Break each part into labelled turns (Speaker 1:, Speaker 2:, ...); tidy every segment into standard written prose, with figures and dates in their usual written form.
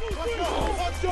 Speaker 1: Let's go.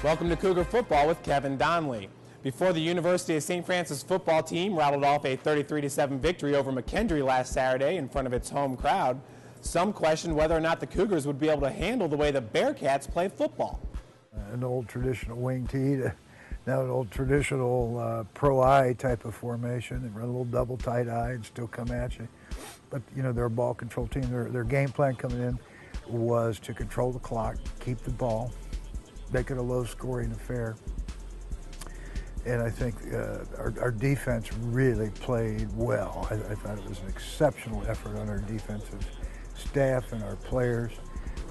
Speaker 2: Welcome to Cougar Football with Kevin Donnelly. Before the University of St. Francis football team rattled off a 33-7 victory over McKendree last Saturday in front of its home crowd, some questioned whether or not the Cougars would be able to handle the way the Bearcats play football.
Speaker 3: An old traditional wing tee to now an old traditional pro-eye type of formation. They run a little double tight eye and still come at you. But, you know, they're a ball control team. Their game plan coming in was to control the clock, keep the ball, make it a low-scoring affair. And I think our defense really played well. I thought it was an exceptional effort on our defensive staff and our players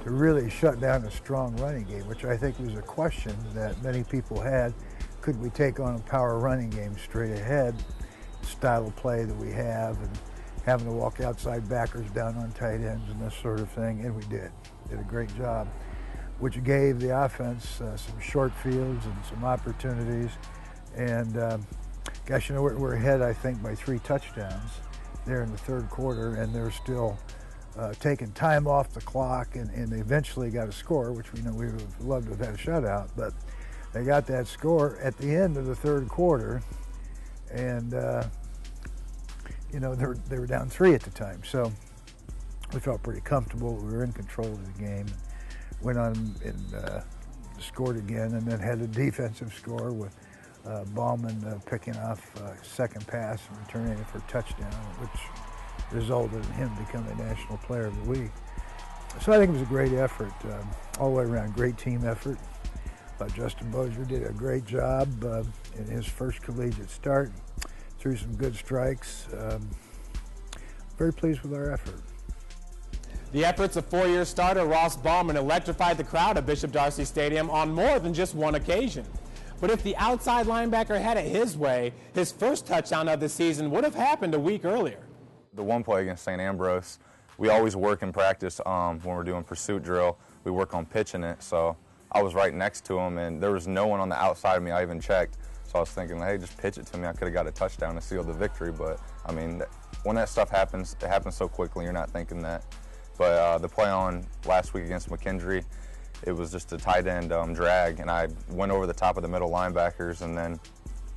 Speaker 3: to really shut down a strong running game, which I think was a question that many people had. Could we take on a power running game straight ahead, style of play that we have, and having to walk outside backers down on tight ends and this sort of thing, and we did. Did a great job, which gave the offense some short fields and some opportunities. And gosh, you know, we're ahead, I think, by 3 touchdowns there in the third quarter, and they're still taking time off the clock, and they eventually got a score, which we know we would have loved to have had a shutout, but they got that score at the end of the third quarter, and you know, they were down 3 at the time, so we felt pretty comfortable. We were in control of the game. Went on and scored again, and then had a defensive score with Ballman picking off second pass and returning it for a touchdown, which resulted in him becoming National Player of the Week. So I think it was a great effort, all the way around, great team effort. Justin Bozier did a great job in his first collegiate start, threw some good strikes. Very pleased with our effort.
Speaker 2: The efforts of 4-year starter Ross Ballman electrified the crowd at Bishop Darcy Stadium on more than just one occasion. But if the outside linebacker had it his way, his first touchdown of the season would have happened a week earlier.
Speaker 4: The one play against St. Ambrose, we always work in practice when we're doing pursuit drill. We work on pitching it, so I was right next to him, and there was no one on the outside of me. I even checked, so I was thinking, hey, just pitch it to me. I could have got a touchdown to seal the victory, but, I mean, when that stuff happens, it happens so quickly, you're not thinking that. But the play on last week against McKendree, it was just a tight end drag, and I went over the top of the middle linebackers, and then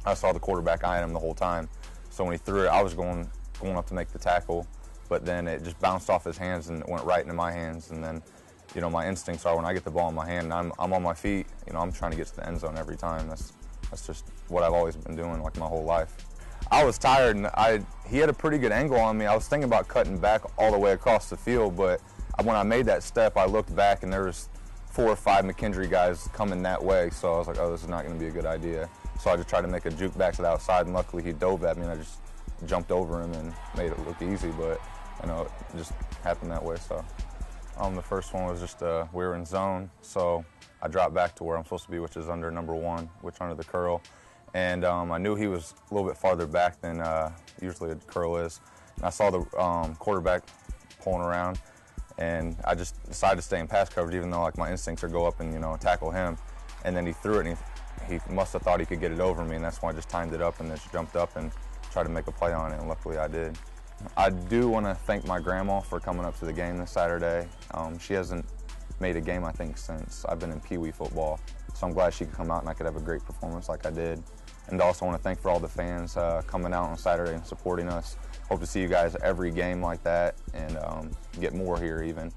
Speaker 4: I saw the quarterback eyeing him the whole time. So when he threw it, I was going up to make the tackle, but then it just bounced off his hands and went right into my hands. And then, you know, my instincts are when I get the ball in my hand and I'm on my feet, you know, I'm trying to get to the end zone every time. That's just what I've always been doing, like, my whole life. I was tired, and he had a pretty good angle on me. I was thinking about cutting back all the way across the field, but when I made that step, I looked back, and there was 4 or 5 McKendree guys coming that way, so I was like, oh, this is not going to be a good idea. So I just tried to make a juke back to the outside, and luckily he dove at me, and I just jumped over him and made it look easy, but, you know, it just happened that way. So the first one was just we were in zone, so I dropped back to where I'm supposed to be, which is under number 1, which under the curl. And I knew he was a little bit farther back than usually a curl is. And I saw the quarterback pulling around, and I just decided to stay in pass coverage, even though, like, my instincts are go up and, you know, tackle him. And then he threw it, and he must have thought he could get it over me, and that's why I just timed it up and just jumped up and tried to make a play on it, and luckily I did. I do want to thank my grandma for coming up to the game this Saturday. She hasn't made a game, I think, since I've been in Pee Wee football. So I'm glad she could come out and I could have a great performance like I did. And I also want to thank for all the fans coming out on Saturday and supporting us. Hope to see you guys every game like that and get more here even.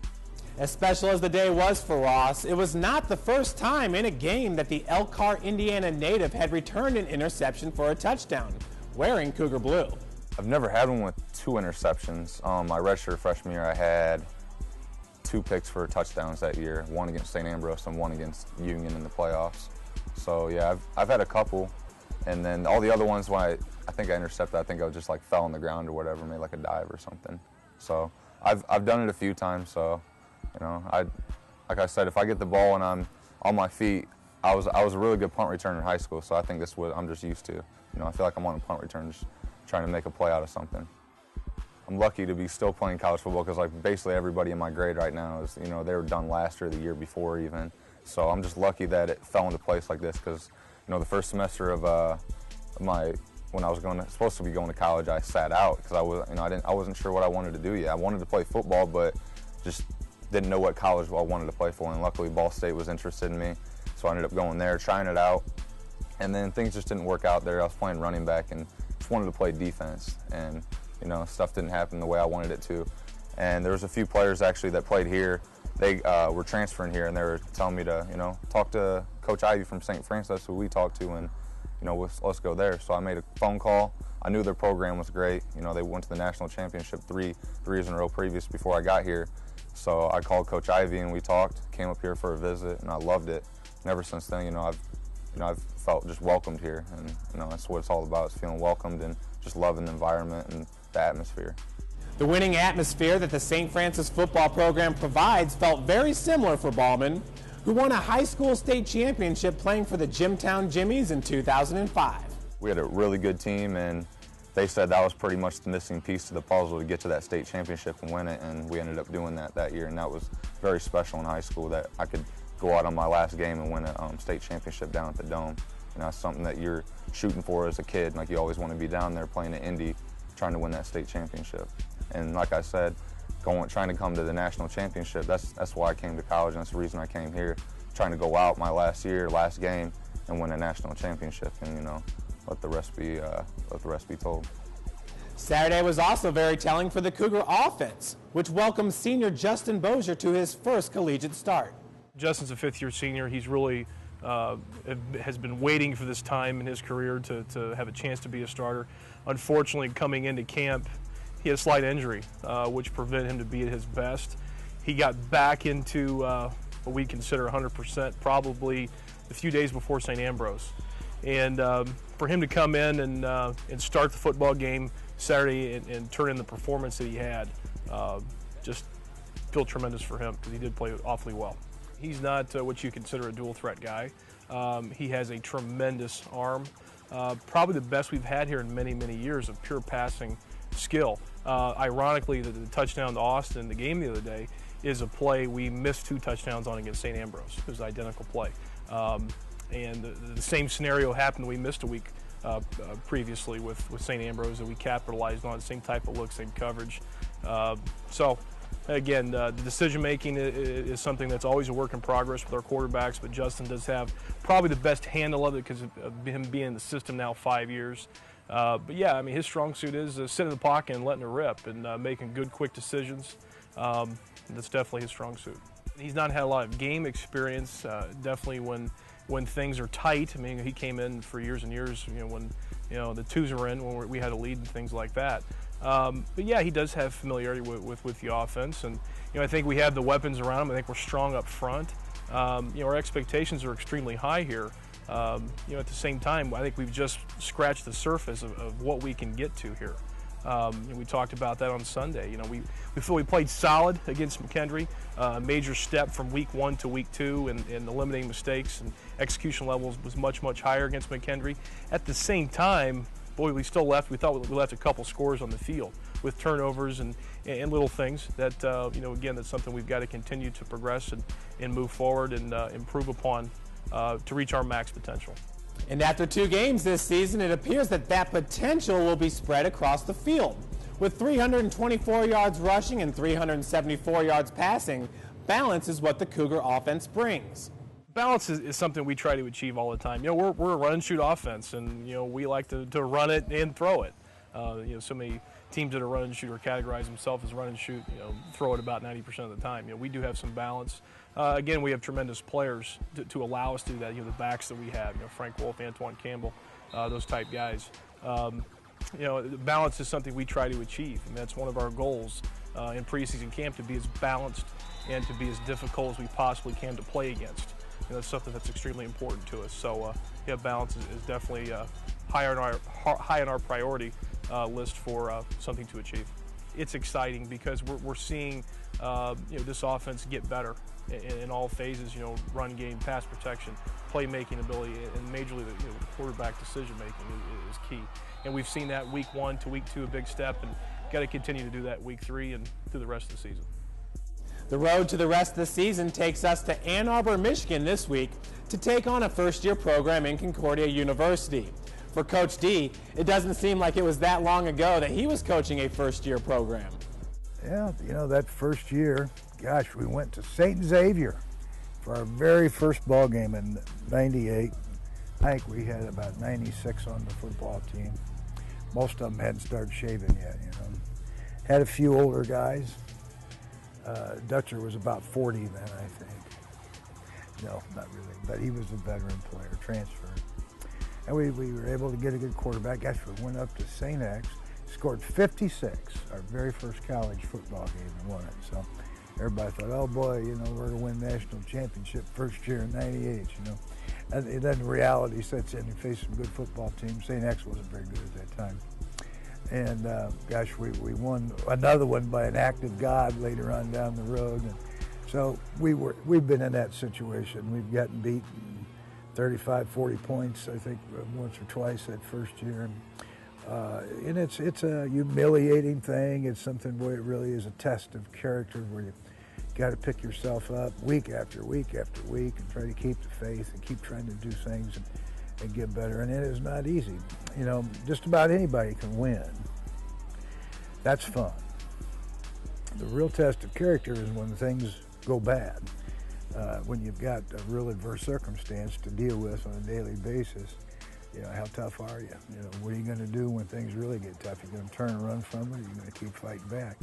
Speaker 2: As special as the day was for Ross, it was not the first time in a game that the Elkhart, Indiana native had returned an interception for a touchdown, wearing Cougar blue.
Speaker 4: I've never had one with 2 interceptions. My redshirt freshman year, I had 2 picks for touchdowns that year, one against St. Ambrose and one against Union in the playoffs. So yeah, I've had a couple, and then all the other ones when I think I intercepted, I think I just like fell on the ground or whatever, made like a dive or something. So I've done it a few times. So, you know, like I said, if I get the ball and I'm on my feet, I was a really good punt returner in high school, so I think this is what I'm just used to. You know, I feel like I'm on a punt return, just trying to make a play out of something. I'm lucky to be still playing college football because like basically everybody in my grade right now is, you know, they were done last year, the year before even. So I'm just lucky that it fell into place like this because, you know, the first semester of when I was supposed to be going to college, I sat out because I wasn't sure what I wanted to do yet. I wanted to play football, but just didn't know what college I wanted to play for. And luckily, Ball State was interested in me, so I ended up going there, trying it out. And then things just didn't work out there. I was playing running back and just wanted to play defense, and you know, stuff didn't happen the way I wanted it to. And there was a few players actually that played here. They were transferring here, and they were telling me to, you know, talk to Coach Ivy from St. Francis. That's who we talked to, and you know, let's go there. So I made a phone call. I knew their program was great. You know, they went to the national championship three years in a row previous before I got here. So I called Coach Ivy and we talked. Came up here for a visit, and I loved it. And ever since then, you know, I've felt just welcomed here, and you know, that's what it's all about. Is feeling welcomed and just loving the environment and the atmosphere.
Speaker 2: The winning atmosphere that the St. Francis football program provides felt very similar for Ballman, who won a high school state championship playing for the Jimtown Jimmies in 2005.
Speaker 4: We had a really good team, and they said that was pretty much the missing piece to the puzzle to get to that state championship and win it, and we ended up doing that year, and that was very special in high school that I could go out on my last game and win a state championship down at the Dome. And that's something that you're shooting for as a kid. Like, you always want to be down there playing at Indy, trying to win that state championship. And like I said, trying to come to the national championship, that's why I came to college, and that's the reason I came here, trying to go out my last game, and win a national championship, and you know, let the rest be told.
Speaker 2: Saturday was also very telling for the Cougar offense, which welcomed senior Justin Bozier to his first collegiate start.
Speaker 1: Justin's a fifth-year senior. He's really has been waiting for this time in his career to have a chance to be a starter. Unfortunately, coming into camp, he had a slight injury, which prevented him to be at his best. He got back into what we consider 100% probably a few days before St. Ambrose. And for him to come in and start the football game Saturday and turn in the performance that he had, just feel tremendous for him because he did play awfully well. He's not what you consider a dual threat guy. He has a tremendous arm, probably the best we've had here in many, many years of pure passing skill. Ironically, the touchdown to Austin, the game the other day, is a play we missed 2 touchdowns on against St. Ambrose. It was an identical play. And the same scenario happened. We missed a week previously with St. Ambrose that we capitalized on, same type of look, same coverage. So again, the decision making is something that's always a work in progress with our quarterbacks, but Justin does have probably the best handle of it because of him being in the system now 5 years. But yeah, I mean, his strong suit is sitting in the pocket and letting it rip and making good, quick decisions. That's definitely his strong suit. He's not had a lot of game experience, definitely when things are tight. I mean, he came in for years and years, you know, when the twos were in, when we had a lead and things like that. But yeah, he does have familiarity with the offense, and I think we have the weapons around him. I think we're strong up front. Our expectations are extremely high here. At the same time, I think we've just scratched the surface of what we can get to here. We talked about that on Sunday. We feel we played solid against McKendree, a major step from week 1 to week 2 in eliminating mistakes, and execution levels was much, much higher against McKendree. At the same time, boy, we thought we left a couple scores on the field with turnovers and little things that, again, that's something we've got to continue to progress and move forward and improve upon to reach our max potential.
Speaker 2: And after 2 games this season, it appears that potential will be spread across the field. With 324 yards rushing and 374 yards passing, balance is what the Cougar offense brings.
Speaker 1: Balance is something we try to achieve all the time. We're a run and shoot offense, and we like to run it and throw it. So many teams that are run and shoot or categorize themselves as run and shoot, throw it about 90% of the time. We do have some balance. Again, we have tremendous players to allow us to do that. The backs that we have, Frank Wolf, Antoine Campbell, those type guys. Balance is something we try to achieve, and that's one of our goals in preseason camp, to be as balanced and to be as difficult as we possibly can to play against. That's something that's extremely important to us. So, balance is definitely high on our priority list for something to achieve. it's exciting because we're seeing this offense get better in all phases. Run game, pass protection, playmaking ability, and majorly the quarterback decision making is key. And we've seen that week 1 to week 2 a big step, and got to continue to do that week 3 and through the rest of the season.
Speaker 2: The road to the rest of the season takes us to Ann Arbor, Michigan this week to take on a first-year program in Concordia University. For Coach D, it doesn't seem like it was that long ago that he was coaching a first-year program.
Speaker 3: Yeah, that first year, gosh, we went to St. Xavier for our very first ball game in '98. I think we had about 96 on the football team. Most of them hadn't started shaving yet, Had a few older guys. Dutcher was about 40 then, I think. No, not really, but he was a veteran player, transferred. And we were able to get a good quarterback. Actually, we went up to St. X, scored 56, our very first college football game, and won it. So everybody thought, oh boy, we're going to win national championship first year in '98, And then reality sets in. You face some good football teams. St. X wasn't very good at that time. And gosh, we won another one by an act of God later on down the road. And so we've been in that situation. We've gotten beat 35, 40 points, I think, once or twice that first year. And it's a humiliating thing. It's something where it really is a test of character, where you got to pick yourself up week after week after week and try to keep the faith and keep trying to do things and get better. And it is not easy. Just about anybody can win. That's fun. The real test of character is when things go bad, when you've got a real adverse circumstance to deal with on a daily basis. How tough are you? What are you going to do when things really get tough? You're going to turn and run from it, or you're going to keep fighting back.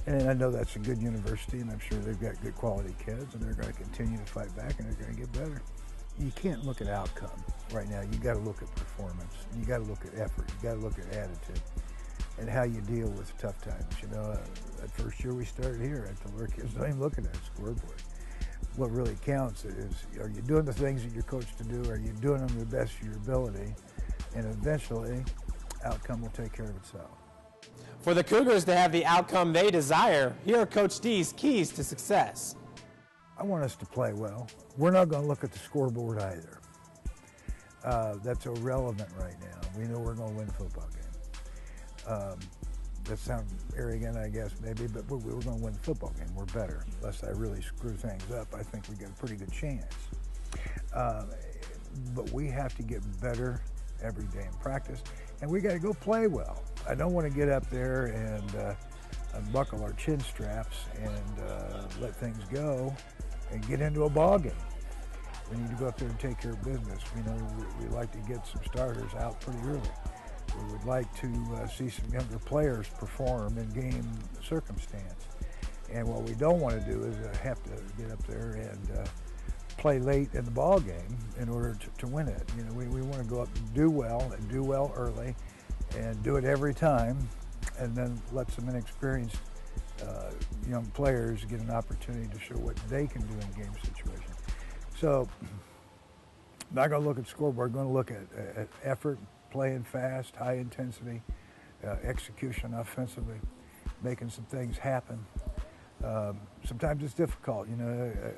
Speaker 3: And I know that's a good university, and I'm sure they've got good quality kids, and they're going to continue to fight back, and they're going to get better. You can't look at outcome right now. You got to look at performance. You got to look at effort. You got to look at attitude and how you deal with tough times. That first year we started here, I told our kids, don't even look at that scoreboard. What really counts is, are you doing the things that you're coached to do? Are you doing them to the best of your ability? And eventually, outcome will take care of itself.
Speaker 2: For the Cougars to have the outcome they desire, here are Coach D's keys to success.
Speaker 3: I want us to play well. We're not going to look at the scoreboard either. That's irrelevant right now. We know we're going to win a football game. That sounds arrogant, I guess, maybe, but we're going to win the football game. We're better. Unless I really screw things up, I think we got a pretty good chance. But we have to get better every day in practice, and we got to go play well. I don't want to get up there and unbuckle our chin straps and let things go and get into a ball game. We need to go up there and take care of business. We like to get some starters out pretty early. We would like to see some younger players perform in game circumstance. And what we don't want to do is have to get up there and play late in the ball game in order to win it. We want to go up and do well early, and do it every time, and then let some inexperienced young players get an opportunity to show what they can do in game situations. So, not going to look at scoreboard, going to look at effort, playing fast, high intensity, execution offensively, making some things happen. Sometimes it's difficult,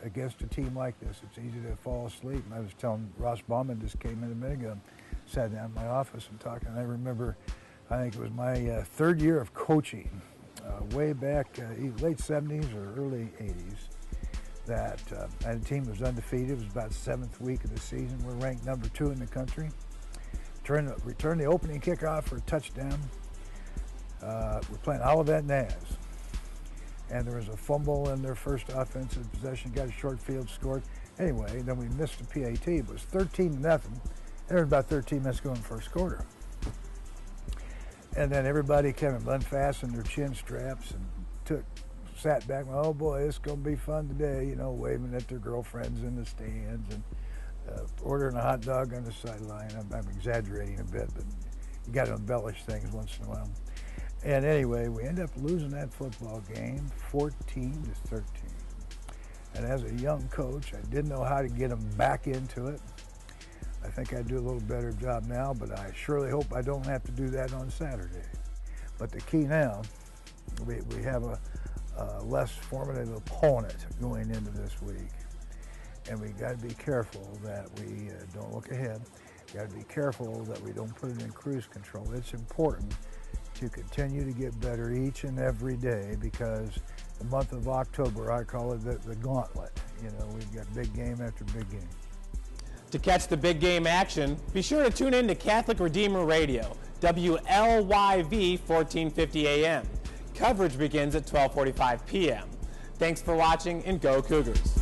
Speaker 3: against a team like this. It's easy to fall asleep. And I was telling Ross Bauman, just came in a minute ago, sat down in my office and talking. I remember, I think it was my third year of coaching, way back late 70s or early 80s, that I had a team that was undefeated. It was about 7th week of the season. We're ranked number 2 in the country. Return the opening kickoff for a touchdown. We're playing Olivet Naz. And there was a fumble in their first offensive possession, got a short field, scored. Anyway, then we missed the PAT. It was 13-0. There was about 13 minutes going in the first quarter. And then everybody kind of unfastened their chin straps and sat back, oh boy, it's going to be fun today, waving at their girlfriends in the stands and ordering a hot dog on the sideline. I'm exaggerating a bit, but you got to embellish things once in a while. And anyway, we ended up losing that football game 14-13. And as a young coach, I didn't know how to get them back into it. I think I do a little better job now, but I surely hope I don't have to do that on Saturday. But the key now We have a less formative opponent going into this week. And we got to be careful that we don't look ahead. We got to be careful that we don't put it in cruise control. It's important to continue to get better each and every day, because the month of October, I call it the gauntlet. You know, we've got big game after big game.
Speaker 2: To catch the big game action, be sure to tune in to Catholic Redeemer Radio, WLYV 1450 AM. Coverage begins at 12:45 p.m. Thanks for watching, and go Cougars.